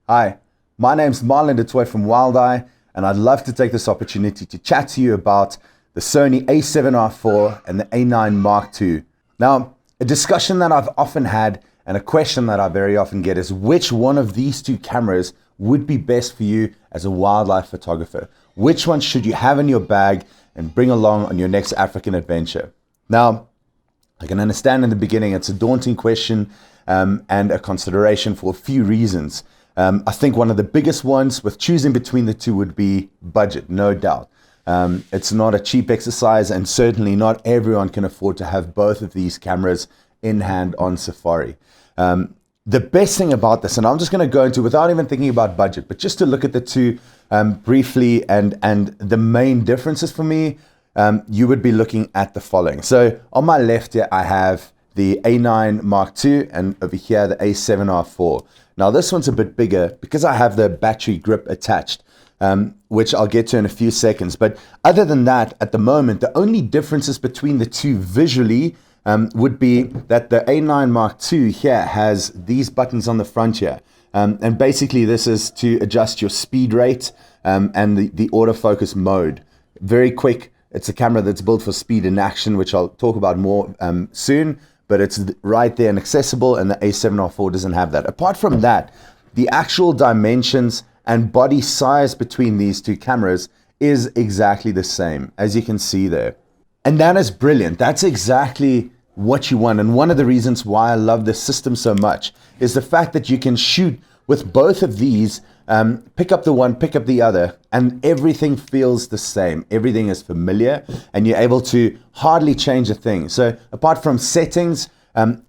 Hi, my name's Marlon du Toit from Wild, and I'd love to take this opportunity to chat to you about the Sony A7R IV and the A9 Mark II. Now, a discussion that I've often had and a question that I very often get is which one of these two cameras would be best for you as a wildlife photographer? Which one should you have in your bag and bring along on your next African adventure? Now, I can understand in the beginning it's a daunting question and a consideration for a few reasons. I think one of the biggest ones with choosing between the two would be budget, no doubt. It's not a cheap exercise, and certainly not everyone can afford to have both of these cameras in hand on safari. The best thing about this, and I'm just going to go into without even thinking about budget, but just to look at the two briefly and the main differences for me, you would be looking at the following. So on my left here, I have the A9 Mark II, and over here, the A7R IV. Now this one's a bit bigger because I have the battery grip attached, which I'll get to in a few seconds. But other than that, at the moment, the only differences between the two visually would be that the A9 Mark II here has these buttons on the front here. And basically this is to adjust your speed rate and the autofocus mode. Very quick. It's a camera that's built for speed and action, which I'll talk about more soon. But it's right there and accessible, and the A7R IV doesn't have that. Apart from that, the actual dimensions and body size between these two cameras is exactly the same, as you can see there. And that is brilliant. That's exactly what you want. And one of the reasons why I love this system so much is the fact that you can shoot with both of these, pick up the one, pick up the other, and everything feels the same. Everything is familiar, and you're able to hardly change a thing. So apart from settings,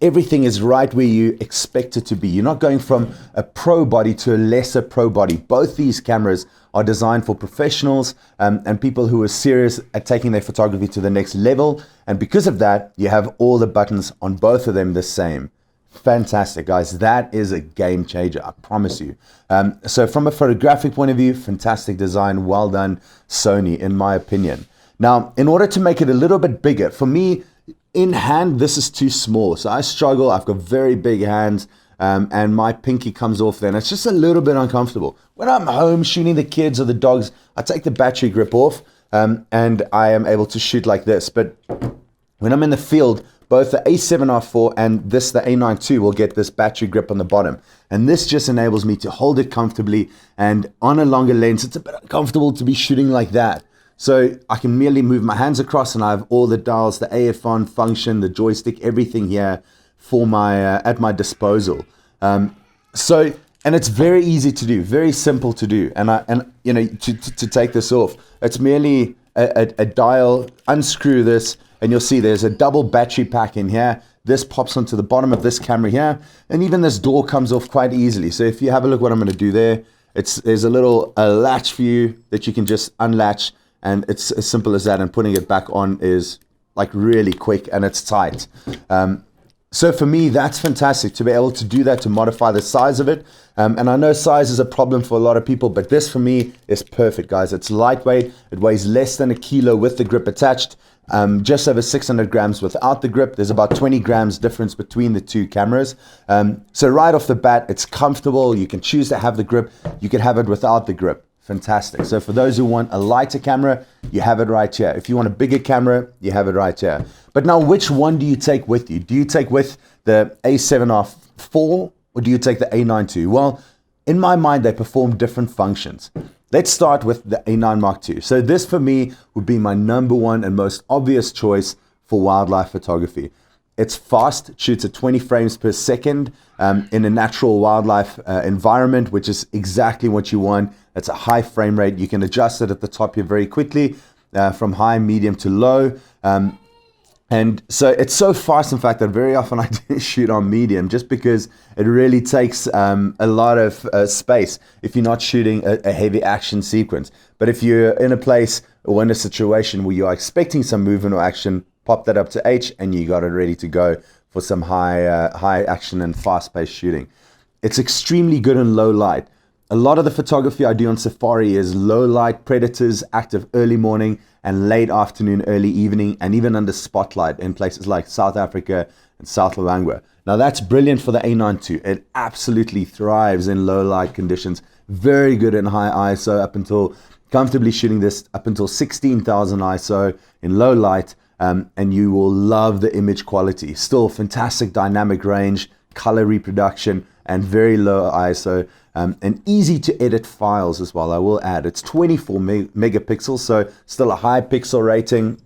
everything is right where you expect it to be. You're not going from a pro body to a lesser pro body. Both these cameras are designed for professionals and people who are serious at taking their photography to the next level. And because of that, you have all the buttons on both of them the same. Fantastic, guys. That is a game changer, I promise you. So from a photographic point of view, fantastic design. Well done, Sony, in my opinion. Now, in order to make it a little bit bigger, for me, in hand, this is too small. So I struggle. I've got very big hands, and my pinky comes off there, and it's just a little bit uncomfortable. When I'm home shooting the kids or the dogs, I take the battery grip off, and I am able to shoot like this. But when I'm in the field, both the A7R IV and the A9II will get this battery grip on the bottom. And this just enables me to hold it comfortably. And on a longer lens, it's a bit uncomfortable to be shooting like that. So I can merely move my hands across, and I have all the dials, the AF on function, the joystick, everything here for my at my disposal. And it's very easy to do, very simple to do. And you know, to take this off, it's merely a dial, unscrew this, and you'll see there's a double battery pack in here. This pops onto the bottom of this camera here, and even this door comes off quite easily. So if you have a look what I'm going to do there, there's a little latch for you that you can just unlatch, and it's as simple as that, and putting it back on is like really quick, and it's tight. So for me, that's fantastic to be able to do that, to modify the size of it. And I know size is a problem for a lot of people, but this for me is perfect, guys. It's lightweight. It weighs less than a kilo with the grip attached. Just over 600 grams without the grip. There's about 20 grams difference between the two cameras. So right off the bat, it's comfortable. You can choose to have the grip. You can have it without the grip. Fantastic. So for those who want a lighter camera, you have it right here. If you want a bigger camera, you have it right here. But now, which one do you take with you? Do you take with the A7R IV or do you take the A9II? Well, in my mind, they perform different functions. Let's start with the A9 Mark II. So this for me would be my number one and most obvious choice for wildlife photography. It's fast, it shoots at 20 frames per second in a natural wildlife environment, which is exactly what you want. It's a high frame rate. You can adjust it at the top here very quickly from high, medium to low. And so it's so fast, in fact, that very often I do shoot on medium just because it really takes a lot of space if you're not shooting a heavy action sequence. But if you're in a place or in a situation where you're expecting some movement or action, pop that up to H and you got it ready to go for some high action and fast-paced shooting. It's extremely good in low light. A lot of the photography I do on safari is low light, predators, active early morning and late afternoon, early evening, and even under spotlight in places like South Africa in South Luangwa. Now that's brilliant for the A9II. It absolutely thrives in low light conditions. Very good in high ISO, up until comfortably shooting this up until 16,000 ISO in low light, and you will love the image quality. Still fantastic dynamic range, color reproduction, and very low ISO, and easy to edit files as well. I will add, it's 24 megapixels, so still a high pixel rating,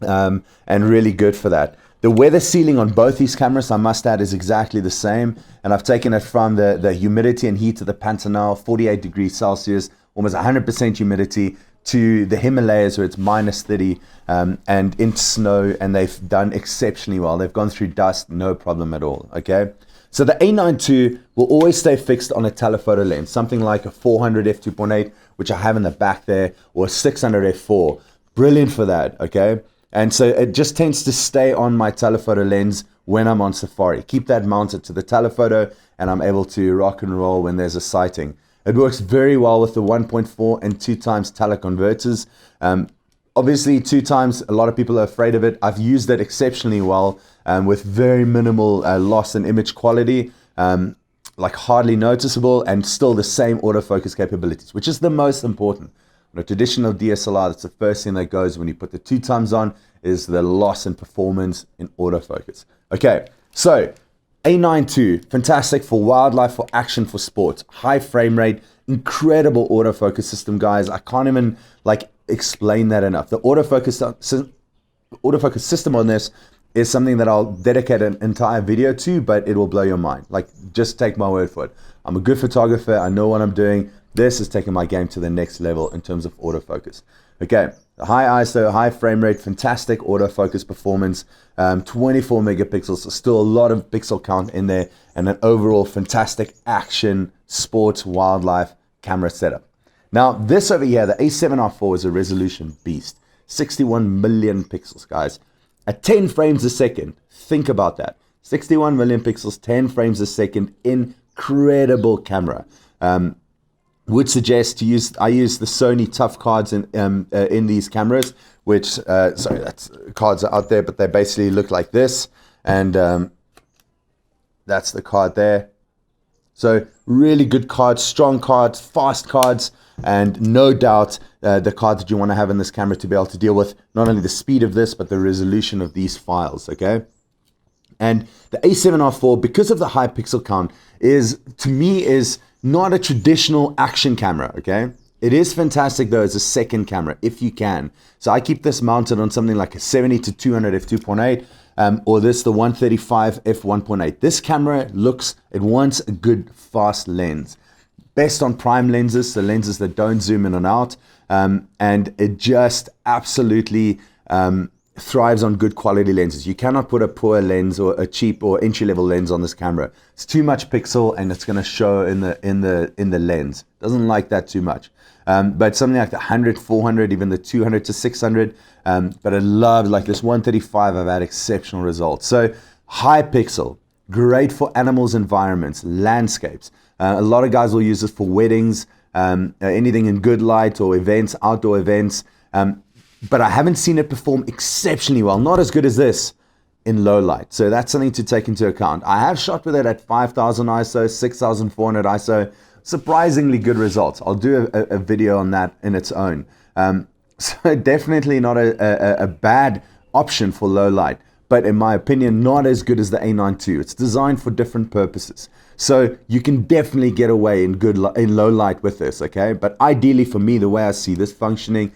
and really good for that. The weather sealing on both these cameras, I must add, is exactly the same. And I've taken it from the humidity and heat of the Pantanal, 48 degrees Celsius, almost 100% humidity, to the Himalayas where it's minus 30 and into snow, and they've done exceptionally well. They've gone through dust, no problem at all, okay? So the A9II will always stay fixed on a telephoto lens, something like a 400 f2.8, which I have in the back there, or a 600 f4. Brilliant for that, okay? And so it just tends to stay on my telephoto lens when I'm on safari. Keep that mounted to the telephoto, and I'm able to rock and roll when there's a sighting. It works very well with the 1.4 and 2 times teleconverters. Obviously, 2 times, a lot of people are afraid of it. I've used it exceptionally well with very minimal loss in image quality, like hardly noticeable, and still the same autofocus capabilities, which is the most important. On a traditional DSLR, that's the first thing that goes when you put the 2 times on, is the loss in performance in autofocus. Okay, so A9II, fantastic for wildlife, for action, for sports. High frame rate, incredible autofocus system, guys. I can't even explain that enough. The autofocus system on this is something that I'll dedicate an entire video to, but it will blow your mind. Just take my word for it. I'm a good photographer. I know what I'm doing. This is taking my game to the next level in terms of autofocus. Okay, high ISO, high frame rate, fantastic autofocus performance, 24 megapixels, so still a lot of pixel count in there, and an overall fantastic action, sports, wildlife camera setup. Now, this over here, the A7R IV, is a resolution beast. 61 million pixels, guys. At 10 frames a second, think about that. 61 million pixels, 10 frames a second, incredible camera. Would suggest to use, I use the Sony Tough cards in these cameras, which, sorry, that's cards are out there, but they basically look like this, and that's the card there. So really good cards, strong cards, fast cards, and no doubt the card that you want to have in this camera to be able to deal with not only the speed of this, but the resolution of these files, okay? And the A7R IV, because of the high pixel count, to me is not a traditional action camera, okay? It is fantastic though as a second camera, if you can. So I keep this mounted on something like a 70 to 200 f2.8, or the 135 f1.8. This camera it wants a good fast lens. Best on prime lenses, the lenses that don't zoom in and out, and it just absolutely thrives on good quality lenses. You cannot put a poor lens or a cheap or entry-level lens on this camera. It's too much pixel, and it's going to show in the lens. Doesn't like that too much. But something like the 100, 400, even the 200 to 600. But I love, like this 135, I've had exceptional results. So high pixel, great for animals, environments, landscapes. A lot of guys will use this for weddings, anything in good light or events, outdoor events. But I haven't seen it perform exceptionally well, not as good as this in low light. So that's something to take into account. I have shot with it at 5,000 ISO, 6,400 ISO, surprisingly good results. I'll do a video on that in its own. So definitely not a bad option for low light, but in my opinion, not as good as the A9II. It's designed for different purposes. So you can definitely get away in low light with this, okay? But ideally for me, the way I see this functioning,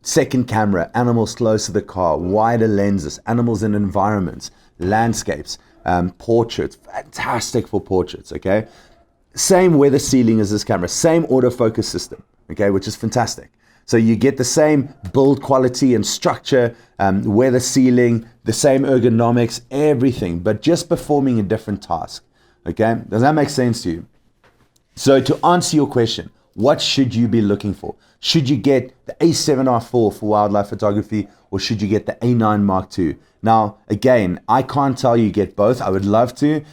second camera, animals close to the car, wider lenses, animals in environments, landscapes, portraits, fantastic for portraits, okay? Same weather sealing as this camera, same autofocus system, okay, which is fantastic. So you get the same build quality and structure, weather sealing, the same ergonomics, everything, but just performing a different task, okay? Does that make sense to you? So to answer your question, what should you be looking for? Should you get the A7R IV for wildlife photography, or should you get the A9 Mark II? Now, again, I can't tell you get both. I would love to,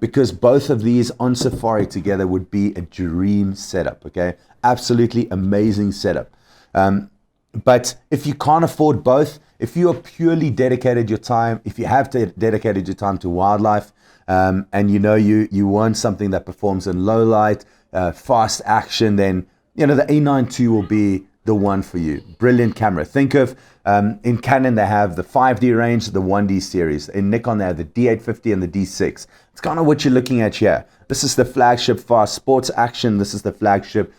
because both of these on safari together would be a dream setup, okay? Absolutely amazing setup. But if you can't afford both, if you are purely dedicated your time, if you have dedicated your time to wildlife, and you know you want something that performs in low light, fast action, then the A9II will be the one for you. Brilliant camera. Think of, in Canon they have the 5D range, the 1D series. In Nikon they have the D850 and the D6. It's kind of what you're looking at here. This is the flagship fast sports action. This is the flagship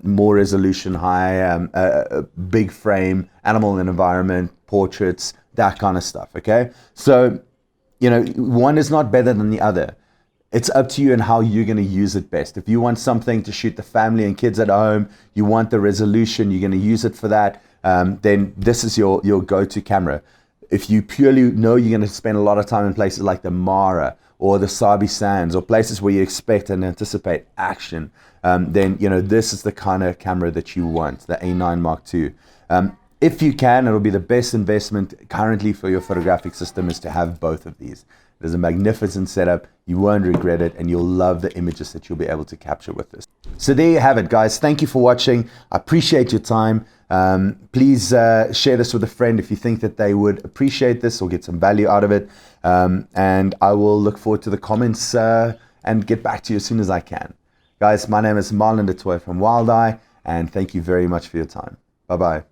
more resolution, high, big frame, animal and environment, portraits, that kind of stuff, okay? So, one is not better than the other. It's up to you and how you're going to use it best. If you want something to shoot the family and kids at home, you want the resolution, you're going to use it for that, then this is your go-to camera. If you purely know you're going to spend a lot of time in places like the Mara or the Sabi Sands or places where you expect and anticipate action, then this is the kind of camera that you want, the A9 Mark II. If you can, it'll be the best investment currently for your photographic system is to have both of these. It is a magnificent setup. You won't regret it, and you'll love the images that you'll be able to capture with this. So there you have it, guys. Thank you for watching. I appreciate your time. Please share this with a friend if you think that they would appreciate this or get some value out of it. And I will look forward to the comments and get back to you as soon as I can. Guys, my name is Marlon du Toit from Wild Eye, and thank you very much for your time. Bye-bye.